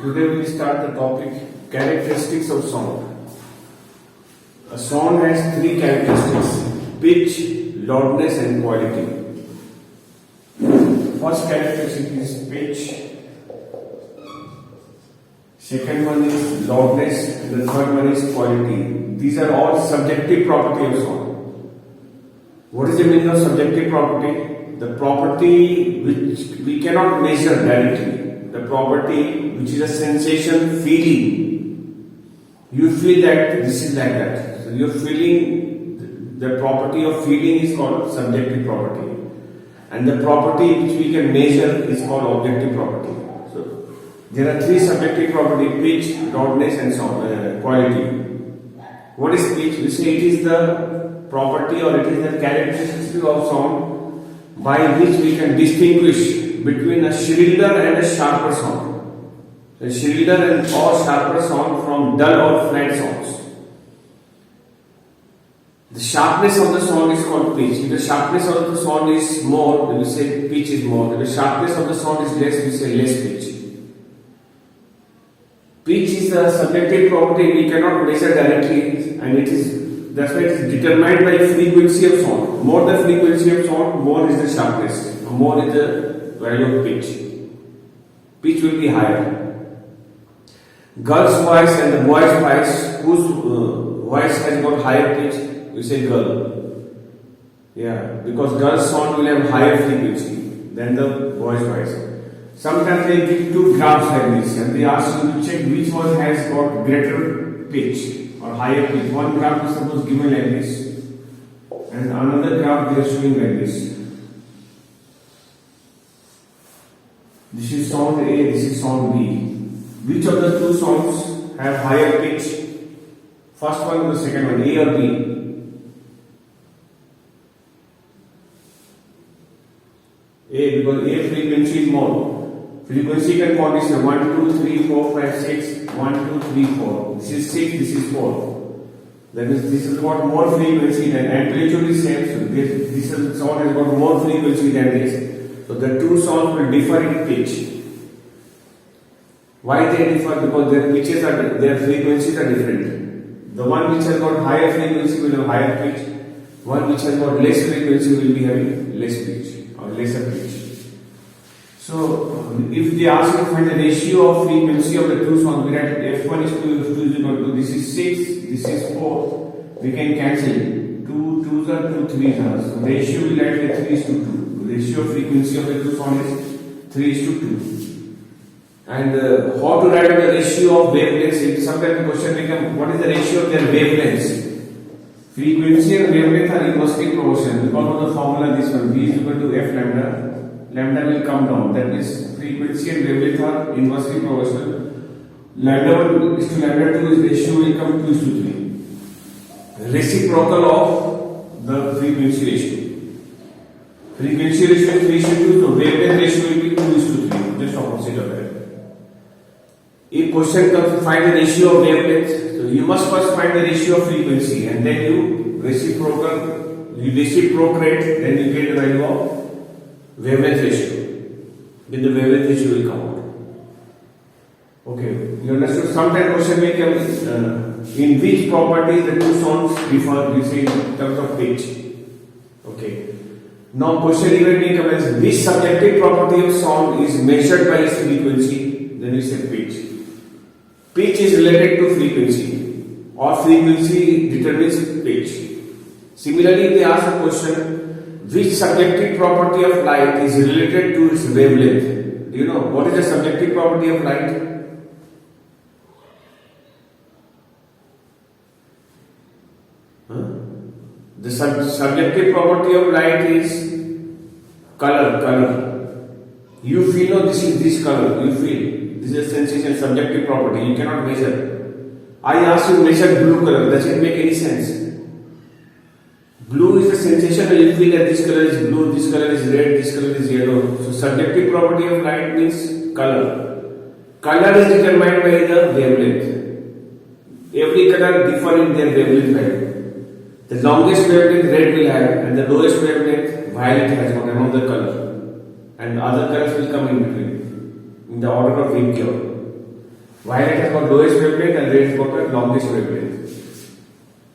Today we start the topic characteristics of sound. A sound has three characteristics: pitch, loudness, and quality. First characteristic is pitch. Second one is loudness, and the third one is quality. These are all subjective property of sound. What is the meaning of subjective property? The property which we cannot measure directly. The property which is a sensation, feeling. You feel that this is like that. So you're feeling, the property of feeling is called subjective property. And the property which we can measure is called objective property. So there are three subjective property: pitch, loudness, and sound, quality. What is pitch? We say it is the property or it is the characteristic of sound by which we can distinguish between a shriller and a sharper sound. A shriller and or sharper sound from dull or flat sounds. The sharpness of the sound is called pitch. If the sharpness of the sound is more, then we say pitch is more. If the sharpness of the sound is less, we say less pitch. Pitch is a subjective property we cannot measure directly, and that's why it is determined by frequency of sound. More the frequency of sound, more is the sharpness, more is the value of pitch. Pitch will be higher. Girl's voice and the boy's voice, whose voice has got higher pitch, we say girl. Yeah, because girl's sound will have higher frequency than the boy's voice. Sometimes they give two graphs like this and they ask you to check which one has got greater pitch or higher pitch. One graph is suppose given like this and another graph they are showing like this. This is sound A, this is sound B. Which of the two sounds have higher pitch? First one or the second one, A or B? A, because A frequency is more. Frequency can condition 1, 2, 3, 4, 5, 6, 1, 2, 3, 4. This is 6, this is 4. That means this has got more frequency than amplitude is same. So this sound has got more frequency than this. So the two sounds will differ in pitch. Why they differ? Because their frequencies are different. The one which has got higher frequency will have higher pitch. One which has got less frequency will be having less pitch or lesser pitch. So if they ask you to find the ratio of frequency of the two sounds, we write F1 is to F2 is equal to this is 6, this is 4. We can cancel 2 2s are 2 3s are. So ratio we write like 3 is to 2. Ratio of frequency of the two sound is 3 is to 2. And how to write the ratio of wavelengths? Sometimes the question becomes, what is the ratio of their wavelengths? Frequency and wavelength are inversely proportional. Because of the formula this one, V is equal to F lambda. Lambda will come down. That is, frequency and wavelength are inversely proportional. Lambda 1 is to lambda 2 is ratio will come 2 is to 3. Reciprocal of the frequency ratio. Frequency ratio is 3 is to 2, so wavelength ratio will be 2 is to 3. Just opposite of that. If question comes to find the ratio of wavelength, so you must first find the ratio of frequency and then you reciprocate, then you get the value of wavelength ratio. Then the wavelength ratio will come out. Okay, you understood? Sometimes question may come in which properties the two sounds differ, you say in terms of pitch. Okay. Now question even may come as which subjective property of sound is measured by its frequency, then you say pitch. Pitch is related to frequency or frequency determines pitch. Similarly, if they ask a question, which subjective property of light is related to its wavelength? Do you know what is the subjective property of light? The subjective property of light is color. You feel, no, this is this color. You feel. This is a sensation, subjective property. You cannot measure. I ask you to measure blue color. Does it make any sense? Blue is a sensation and you feel that this color is blue, this color is red, this color is yellow. So subjective property of light means color. Color is determined by the wavelength. Every color differs in their wavelength value. The longest wavelength red will have and the lowest wavelength violet has got among the color. And other colors will come in between in the order of Vickers. Violet has got lowest wavelength and red has got the longest wavelength.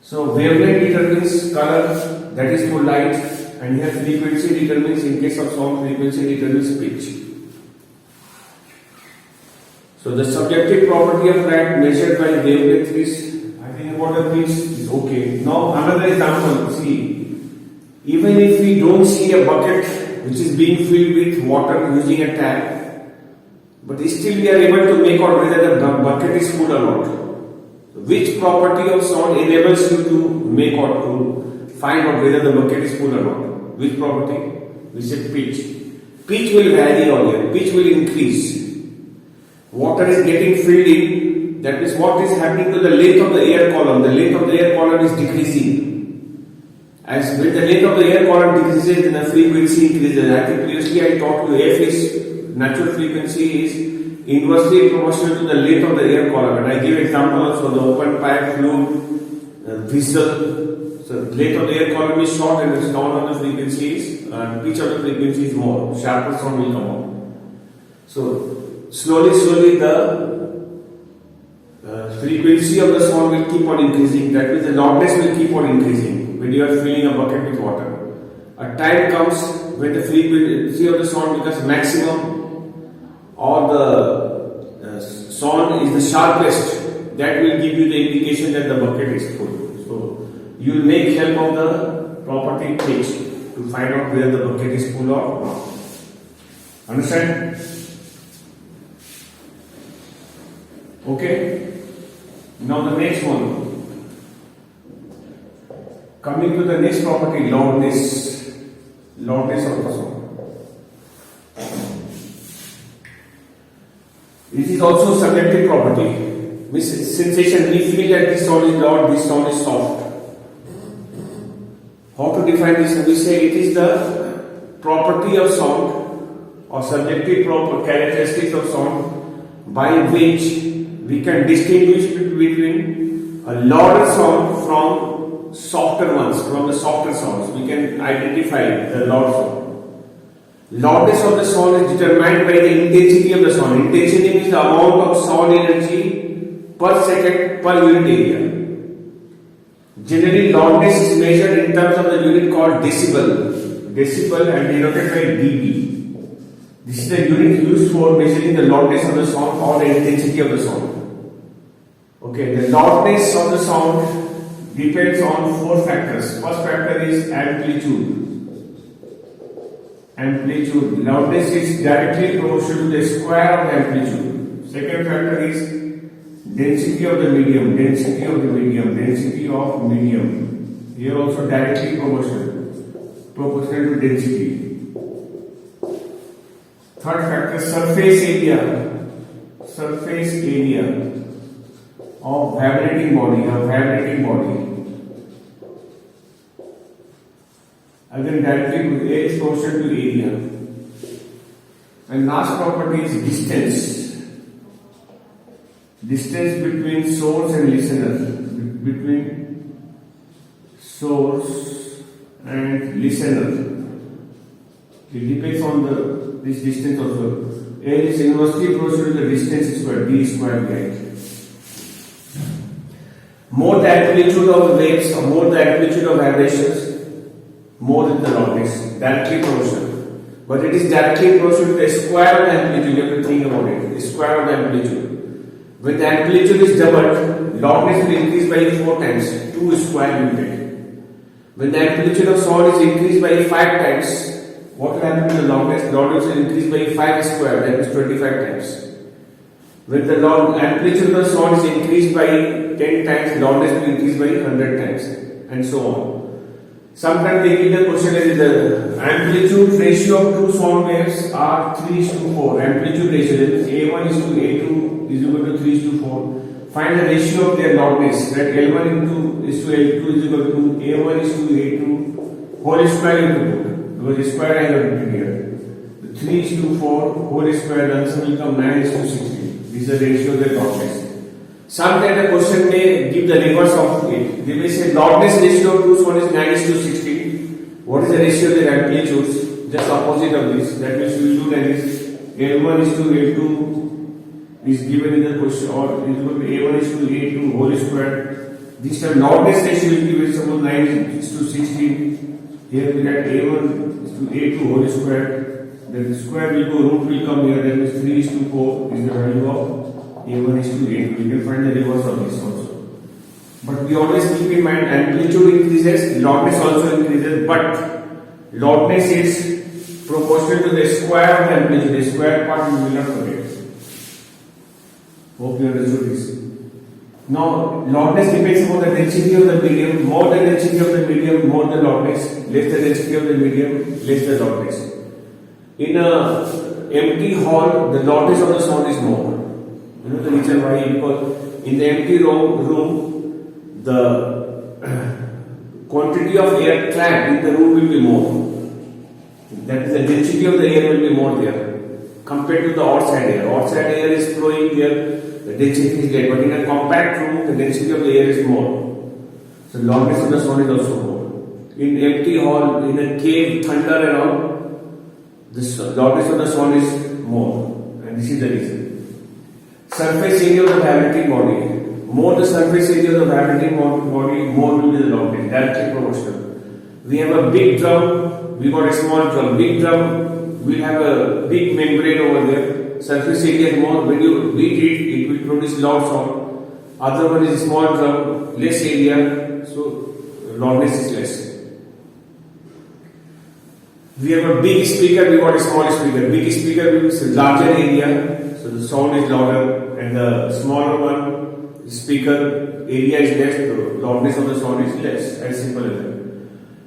So wavelength determines color, that is for light, and here frequency determines, in case of sound, frequency determines pitch. So the subjective property of light measured by wavelength is, I think about the pitch is okay. Now another example, see, even if we don't see a bucket which is being filled with water using a tap, but still we are able to make out whether the bucket is full or not. Which property of sound enables you to make out, to find out whether the bucket is full or not? Which property? We said pitch. Pitch will vary on here. Pitch will increase. Water is getting filled in. That means what is happening to the length of the air column? The length of the air column is decreasing. As when the length of the air column decreases, then the frequency increases. I think previously I taught you F is natural frequency is inversely proportional to the length of the air column, and I give examples for the open pipe, fluid, whistle. So length of the air column is short and the sound of the frequency is pitch of the frequency is more, sharper sound will come out. So slowly the frequency of the sound will keep on increasing. That means the loudness will keep on increasing when you are filling a bucket with water. A time comes when the frequency of the sound becomes maximum, or the sound is the sharpest. That will give you the indication that the bucket is full. So you will make help of the property pitch to find out whether the bucket is full or not. Understand? Okay. Now the next one. Coming to the next property, loudness. Loudness of the sound. This is also subjective property. Means sensation, we feel that this sound is loud, this sound is soft. How to define this? We say it is the property of sound or subjective characteristics of sound by which we can distinguish between a louder sound from softer ones, from the softer sounds. We can identify the loud sound. Loudness of the sound is determined by the intensity of the sound. Intensity means the amount of sound energy per second per unit area. Generally, loudness is measured in terms of the unit called decibel. Decibel and denoted by dB. This is the unit used for measuring the loudness of the sound or the intensity of the sound. Okay, the loudness of the sound depends on four factors. First factor is amplitude. Amplitude. Loudness is directly proportional to the square of the amplitude. Second factor is density of the medium. Density of the medium. Density of medium. Here also directly proportional. Proportional to density. Third factor, surface area. Surface area of vibrating body. Again, directly A is proportional to area. And last property is distance. Distance between source and listener. Between source and listener. It depends on this distance also. A is inversely proportional to the distance squared, D squared by height. More the amplitude of the waves, or more the amplitude of vibrations, more than the loudness, directly proportional. But it is directly proportional to the square of the amplitude. You have to think about it. The square of the amplitude. When the amplitude is doubled, loudness will increase by 4 times, 2 square unit. When the amplitude of sound is increased by 5 times, what will happen to the loudness? Loudness will increase by 5 square, that is 25 times. When the amplitude of the sound is increased by 10 times, loudness will increase by 100 times, and so on. Sometimes they give the question as the amplitude ratio of two sound waves are 3:4. Amplitude ratio, that is A1 is to A2 is equal to 3:4. Find the ratio of their loudness, that L1 is to L2 is equal to A1 is to A2 whole square into 2. Because the square I have written here. 3:4 whole square, the answer will come 9:16. This is the ratio of their loudness. Sometimes the question may give the reverse of it. They may say loudness ratio of two sound is 9:16. What is the ratio of their amplitudes? Just opposite of this. That means we will do like this. L1 is to L2 is given in the question, or it will be A1 is to A2 whole square. This time loudness ratio is given, suppose 9 is to 16. Here we get A1 is to A2 whole square. Then the square will go, root will come here, that means 3 is to 4 is the value of A1 is to A2. You can find the reverse of this also. But we always keep in mind amplitude increases, loudness also increases, but loudness is proportional to the square of the amplitude. The square part we will not forget. Hope you understood this. Now, loudness depends upon the density of the medium. More the density of the medium, more the loudness. Less the density of the medium, less the loudness. In a empty hall, the loudness of the sound is more. You know the reason why? Because in the empty room, the quantity of air trapped in the room will be more. That is, the density of the air will be more there compared to the outside air. Outside air is flowing here, the density is less. But in a compact room, the density of the air is more. So loudness of the sound is also more. In empty hall, in a cave, thunder and all, the loudness of the sound is more. And this is the reason. Surface area of the vibrating body. More the surface area of the vibrating body, more will be the loudness, directly proportional. We have a big drum, we got a small drum. Big drum will have a big membrane over there. Surface area is more. When you beat it, it will produce loud sound. Other one is a small drum, less area, so loudness is less. We have a big speaker, we got a small speaker. Big speaker means larger area, so the sound is louder, and the smaller one, speaker area is less, the loudness of the sound is less, as simple as that.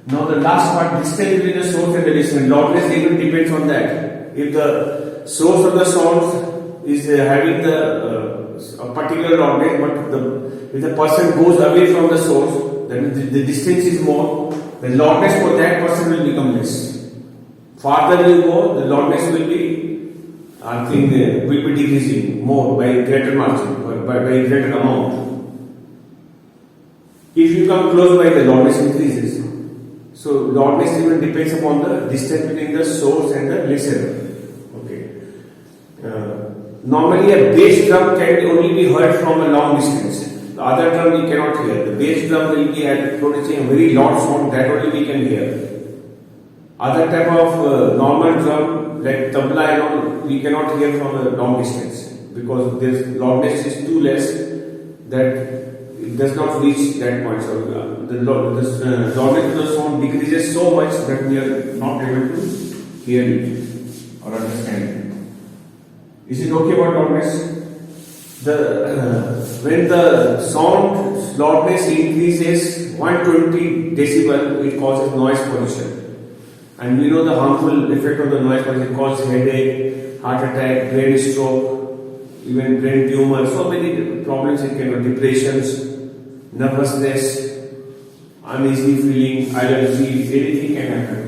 Now the last part, distance between the source and the listener. Loudness even depends on that. If the source of the sound is having a particular loudness, but if the person goes away from the source, then the distance is more, the loudness for that person will become less. Farther you go, the loudness will be, will be decreasing more by greater margin, by greater amount. If you come close by, the loudness increases. So loudness even depends upon the distance between the source and the listener. Okay. Normally a bass drum can only be heard from a long distance. The other drum we cannot hear. The bass drum will be producing a very loud sound, that only we can hear. Other type of normal drum like tabla and all, we cannot hear from a long distance because this loudness is too less that it does not reach that point. So the loudness of the sound decreases so much that we are not able to hear it or understand it. Is it okay about loudness? When the sound loudness increases 120 decibel, it causes noise pollution. And we know the harmful effect of the noise pollution. It causes headache, heart attack, brain stroke, even brain tumor. So many problems it can have. Depressions, nervousness, uneasy feeling, allergy, anything can happen.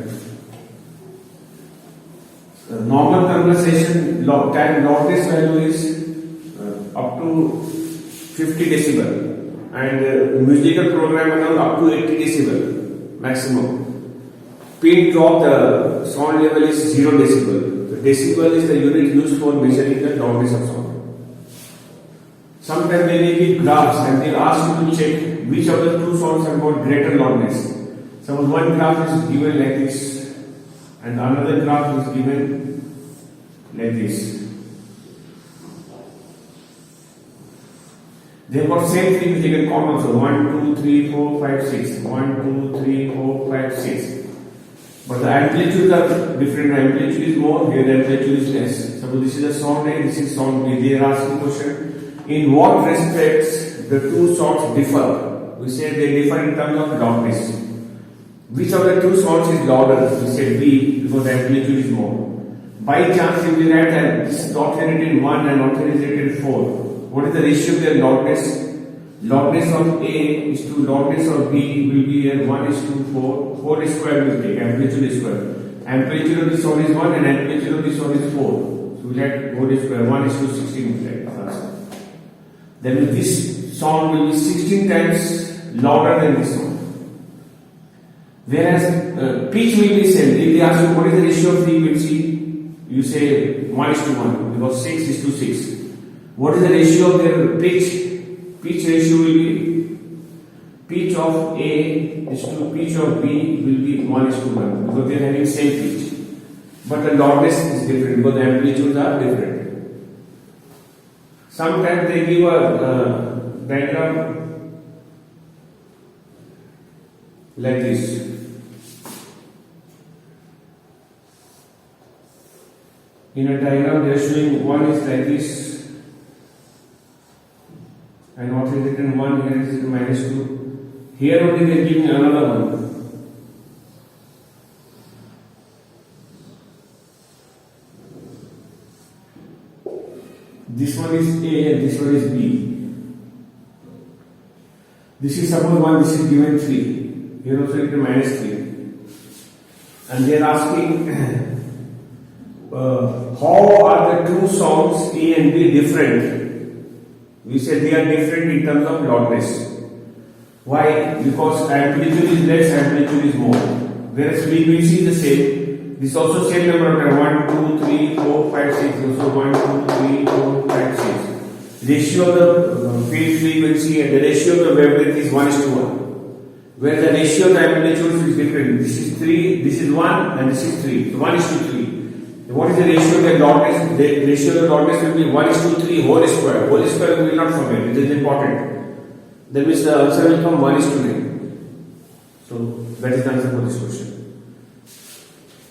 Normal conversation time loudness value is up to 50 decibel, and musical program up to 80 decibel maximum. Pin drop, the sound level is 0 decibel. The decibel is the unit used for measuring the loudness of sound. Sometimes they may give graphs and they ask you to check which of the two sounds have got greater loudness. Suppose one graph is given like this and another graph is given like this. They have got same thing, you can count also 1, 2, 3, 4, 5, 6. 1, 2, 3, 4, 5, 6. But the amplitudes are different. Amplitude is more, here the amplitude is less. Suppose this is a sound A, this is sound B. They are asking question, in what respects the two sounds differ? We say they differ in terms of loudness. Which of the two sounds is louder? We say B, because the amplitude is more. By chance, if we write that this is not rated in 1 and not rated in 4, what is the ratio of their loudness? Loudness of A is to loudness of B will be here 1 is to 4. 4 is square will take, amplitude is square. Amplitude of the sound is 1 and amplitude of the sound is 4. So we let 4 is square, 1 is to 16 like then this sound will be 16 times louder than this sound. Whereas pitch will be same. If they ask you what is the ratio of frequency, you say 1 is to 1 because 6 is to 6. What is the ratio of their pitch? Pitch ratio will be pitch of A is to pitch of B will be 1:1 because they are having same pitch. But the loudness is different because the amplitudes are different. Sometimes they give a diagram like this. In a diagram they are showing one is like this and what is written 1 here is -2. Here only they are giving another one. This one is A and this one is B. This is suppose 1, this is given 3. Here also written -3. And they are asking how are the two sounds A and B different? We said they are different in terms of loudness. Why? Because amplitude is less, amplitude is more. Whereas frequency is the same. This also same number of times 1, 2, 3, 4, 5, 6. Also 1, 2, 3, 4, 5, 6. Ratio of the field frequency and the ratio of the wavelength is 1:1. Where the ratio of the amplitudes is different. This is 3, this is 1 and this is 3. So 1:3. What is the ratio of the loudness? The ratio of the loudness will be 1:3 whole square. Whole square we will not forget. It is important. That means the answer will come 1:9. So that is the answer for this question.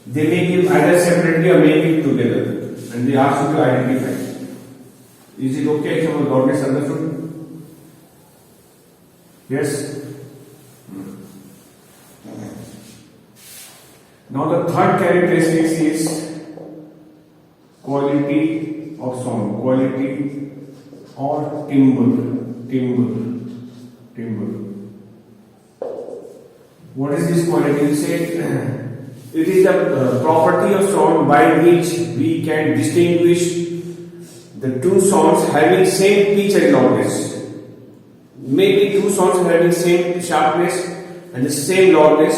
They may give either separately or may give together, and they ask you to identify. Is it okay if our loudness understood? Yes. Now the third characteristic is quality of sound, quality or timbre. What is this quality? We say it is the property of sound by which we can distinguish the two sounds having same pitch and loudness. Maybe two sounds having same sharpness and the same loudness,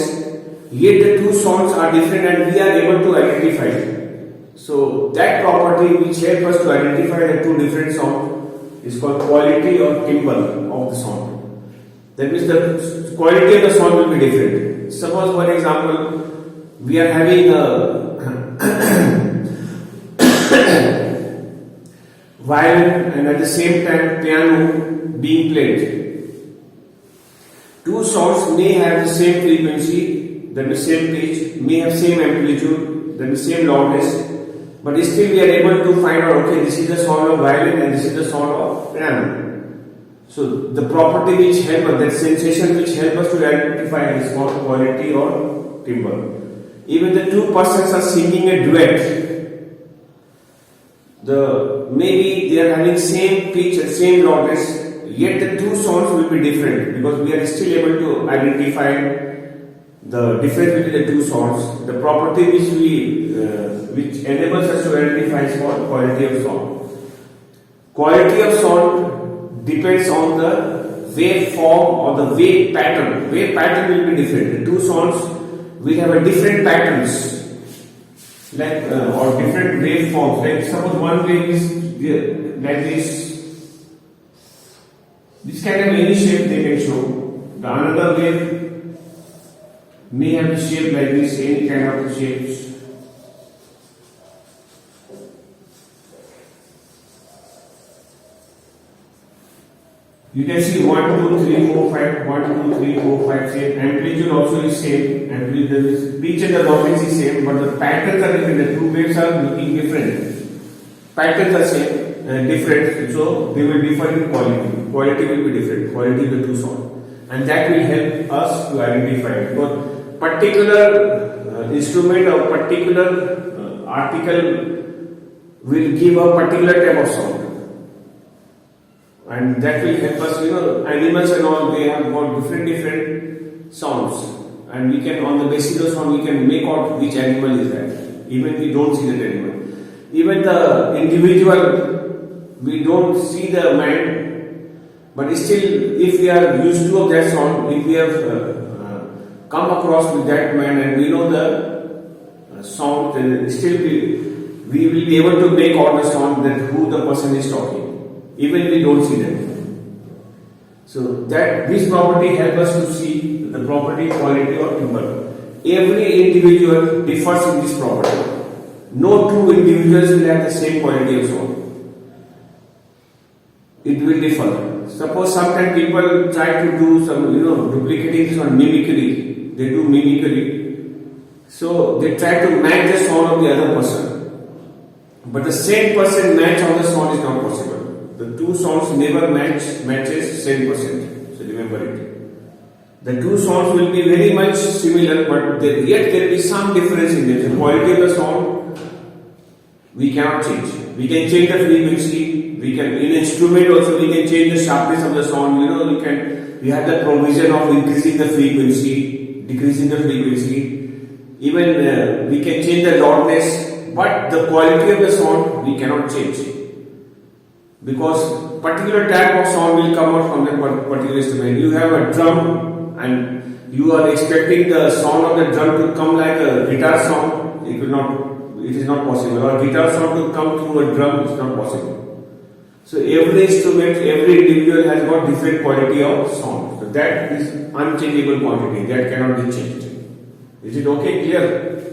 yet the two sounds are different and we are able to identify it. So that property which helps us to identify the two different sounds is called quality or timbre of the sound. That means the quality of the sound will be different. Suppose for example we are having a violin and at the same time piano being played. Two sounds may have the same frequency, that is same pitch, may have same amplitude, that is same loudness, but still we are able to find out, okay, this is the sound of violin and this is the sound of piano. So the property which help us, that sensation which help us to identify is called quality or timbre. Even the two persons are singing a duet. Maybe they are having same pitch and same loudness, yet the two sounds will be different because we are still able to identify the difference between the two sounds. The property which enables us to identify is called quality of sound. Quality of sound depends on the waveform or the wave pattern. Wave pattern will be different. The two sounds will have a different patterns, like or different waveforms. Like suppose one wave is like this. This can have any shape they can show. The another wave may have a shape like this, any kind of shapes. You can see 1, 2, 3, 4, 5, 1, 2, 3, 4, 5, same. Amplitude also is same. Amplitude is pitch and the loudness is same, but the patterns are different. The two waves are looking different. Patterns are same, different, so they will differ in quality. Quality will be different. Quality of the two sound, and that will help us to identify it. Because particular instrument or particular article will give a particular type of sound. And that will help us, animals and all, they have got different sounds. And we can, on the basis of sound, we can make out which animal is that. Even we don't see that animal. Even the individual, we don't see the man, but still, if we are used to of that sound, if we have come across with that man and we know the sound, then still we will be able to make out the sound that who the person is talking. even we don't see them. So that this property helps us to see the property quality of timber. Every individual differs in this property. No two individuals will have the same quality of sound. It will differ. Suppose sometimes people try to do some, duplicating this on mimicry. They do mimicry. So they try to match the sound of the other person. But the same person match on the sound is not possible. The two sounds never matches same person. So remember it. The two sounds will be very much similar, but yet there will be some difference in them. The quality of the sound we cannot change. We can change the frequency. We can, in instrument also, we can change the sharpness of the sound. We have the provision of increasing the frequency, decreasing the frequency. Even we can change the loudness, but the quality of the sound we cannot change, because particular type of sound will come out from that particular instrument. You have a drum and you are expecting the sound of the drum to come like a guitar sound. It is not possible. Or guitar sound to come through a drum is not possible. So every instrument, every individual has got different quality of sound. So that is unchangeable quantity. That cannot be changed. Is it okay? Clear?